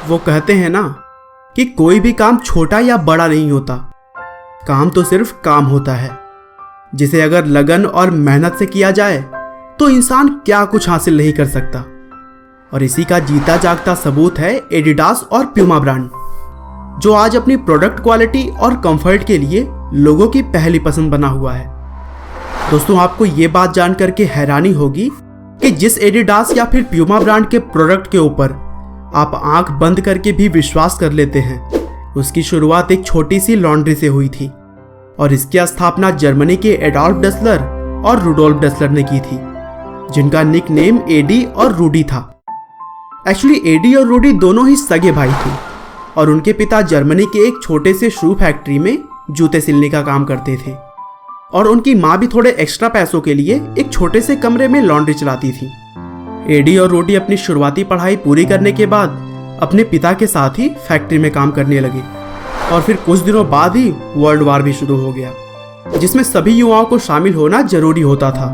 वो कहते हैं ना कि कोई भी काम छोटा या बड़ा नहीं होता, काम तो सिर्फ काम होता है जिसे अगर लगन और मेहनत से किया जाए तो इंसान क्या कुछ हासिल नहीं कर सकता। और इसी का जीता जागता सबूत है एडिडास और प्यूमा ब्रांड, जो आज अपनी प्रोडक्ट क्वालिटी और कंफर्ट के लिए लोगों की पहली पसंद बना हुआ है। दोस्तों, आपको ये बात जानकर के हैरानी होगी कि जिस एडिडास या फिर प्यूमा ब्रांड के प्रोडक्ट के ऊपर आप आंख बंद करके भी विश्वास कर लेते हैं, उसकी शुरुआत एक छोटी सी लॉन्ड्री से हुई थी और इसकी स्थापना जर्मनी के एडोल्फ डेसलर और रुडोल्फ डेसलर ने की थी, जिनका निक नेम एडी और रूडी था। एक्चुअली एडी और रूडी दोनों ही सगे भाई थे और उनके पिता जर्मनी के एक छोटे से शू फैक्ट्री में जूते सिलने का काम करते थे और उनकी माँ भी थोड़े एक्स्ट्रा पैसों के लिए एक छोटे से कमरे में लॉन्ड्री चलाती थी। एडी और रूडी अपनी शुरुआती पढ़ाई पूरी करने के बाद अपने पिता के साथ ही फैक्ट्री में काम करने लगे और फिर कुछ दिनों बाद ही वर्ल्ड वार भी शुरू हो गया, जिसमें सभी युवाओं को शामिल होना जरूरी होता था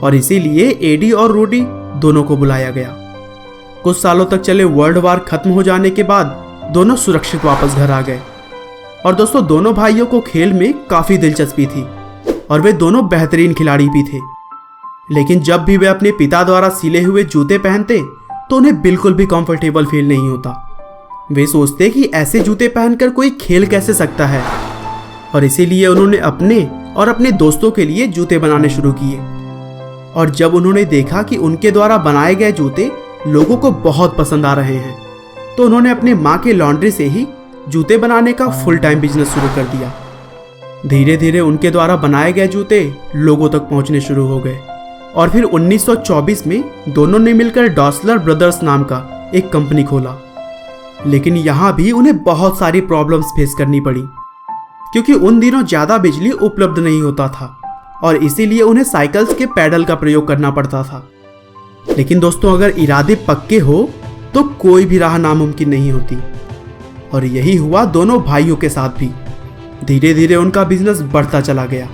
और इसीलिए एडी और रूडी दोनों को बुलाया गया। कुछ सालों तक चले वर्ल्ड वार खत्म हो जाने के बाद दोनों सुरक्षित वापस घर आ गए। और दोस्तों, दोनों भाइयों को खेल में काफ़ी दिलचस्पी थी और वे दोनों बेहतरीन खिलाड़ी भी थे, लेकिन जब भी वे अपने पिता द्वारा सिले हुए जूते पहनते तो उन्हें बिल्कुल भी कंफर्टेबल फील नहीं होता। वे सोचते कि ऐसे जूते पहनकर कोई खेल कैसे सकता है और इसीलिए उन्होंने अपने और अपने दोस्तों के लिए जूते बनाने शुरू किए। और जब उन्होंने देखा कि उनके द्वारा बनाए गए जूते लोगों को बहुत पसंद आ रहे हैं, तो उन्होंने अपने माँ के लॉन्ड्री से ही जूते बनाने का फुल टाइम बिजनेस शुरू कर दिया। धीरे धीरे उनके द्वारा बनाए गए जूते लोगों तक पहुंचने शुरू हो गए और फिर 1924 में दोनों ने मिलकर डॉसलर ब्रदर्स नाम का एक कंपनी खोला। लेकिन यहाँ भी उन्हें बहुत सारी प्रॉब्लम्स फेस करनी पड़ी, क्योंकि उन दिनों ज़्यादा बिजली उपलब्ध नहीं होता था और इसीलिए उन्हें साइकिल्स के पैडल का प्रयोग करना पड़ता था। लेकिन दोस्तों, अगर इरादे पक्के हो तो कोई भी राह नामुमकिन नहीं होती और यही हुआ दोनों भाइयों के साथ भी। धीरे धीरे उनका बिजनेस बढ़ता चला गया,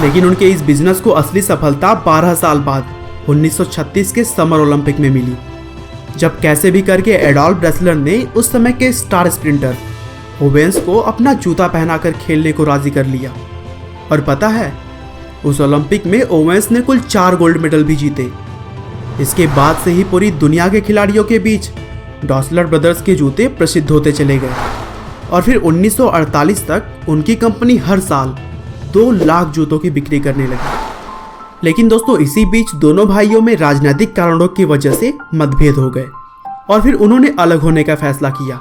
लेकिन उनके इस बिजनेस को असली सफलता 12 साल बाद 1936 के समर ओलंपिक में मिली, जब कैसे भी करके एडोल्फ डेसलर ने उस समय के स्टार स्प्रिंटर ओवेंस को अपना जूता पहनाकर खेलने को राजी कर लिया। और पता है, उस ओलंपिक में ओवेंस ने कुल 4 गोल्ड मेडल भी जीते। इसके बाद से ही पूरी दुनिया के खिलाड़ियों के बीच डॉसलर ब्रदर्स के जूते प्रसिद्ध होते चले गए और फिर 1948 तक उनकी कंपनी हर साल 2 लाख जूतों की बिक्री करने लगी। लेकिन दोस्तों, इसी बीच दोनों भाइयों में राजनीतिक कारणों की वजह से मतभेद हो गए और फिर उन्होंने अलग होने का फैसला किया,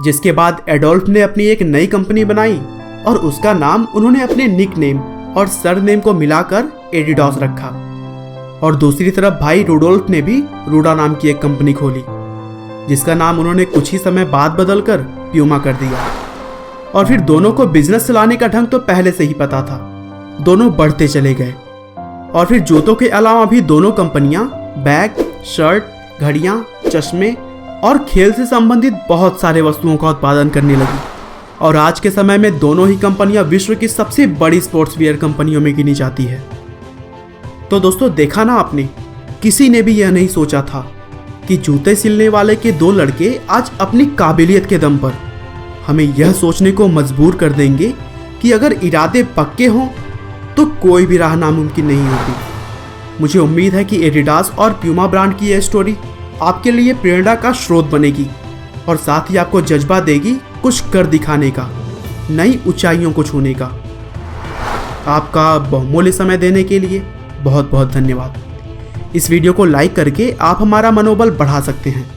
जिसके बाद एडोल्फ ने अपनी एक नई कंपनी बनाई और उसका नाम उन्होंने अपने निक नेम और सर नेम को मिलाकर एडिडास रखा। और दूसरी तरफ भाई रुडोल्फ ने भी रूडा नाम की एक कंपनी खोली, जिसका नाम उन्होंने कुछ ही समय बाद बदलकर प्यूमा कर दिया। और फिर दोनों को बिजनेस चलाने का ढंग तो पहले से ही पता था, दोनों बढ़ते चले गए और फिर जूतों के अलावा भी दोनों कंपनियां बैग, शर्ट, घड़ियां, चश्मे और खेल से संबंधित बहुत सारे वस्तुओं का उत्पादन करने लगी। और आज के समय में दोनों ही कंपनियां विश्व की सबसे बड़ी स्पोर्ट्स वियर कंपनियों में गिनी जाती है। तो दोस्तों, देखा ना आपने, किसी ने भी यह नहीं सोचा था कि जूते सिलने वाले के 2 लड़के आज अपनी काबिलियत के दम पर हमें यह सोचने को मजबूर कर देंगे कि अगर इरादे पक्के हों तो कोई भी राह नामुमकिन नहीं होती। मुझे उम्मीद है कि एडिडास और प्यूमा ब्रांड की यह स्टोरी आपके लिए प्रेरणा का स्रोत बनेगी और साथ ही आपको जज्बा देगी कुछ कर दिखाने का, नई ऊंचाइयों को छूने का। आपका बहुमूल्य समय देने के लिए बहुत बहुत धन्यवाद। इस वीडियो को लाइक करके आप हमारा मनोबल बढ़ा सकते हैं।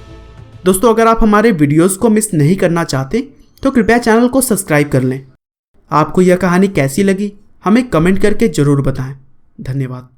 दोस्तों, अगर आप हमारे वीडियोस को मिस नहीं करना चाहते तो कृपया चैनल को सब्सक्राइब कर लें। आपको यह कहानी कैसी लगी हमें कमेंट करके ज़रूर बताएं। धन्यवाद।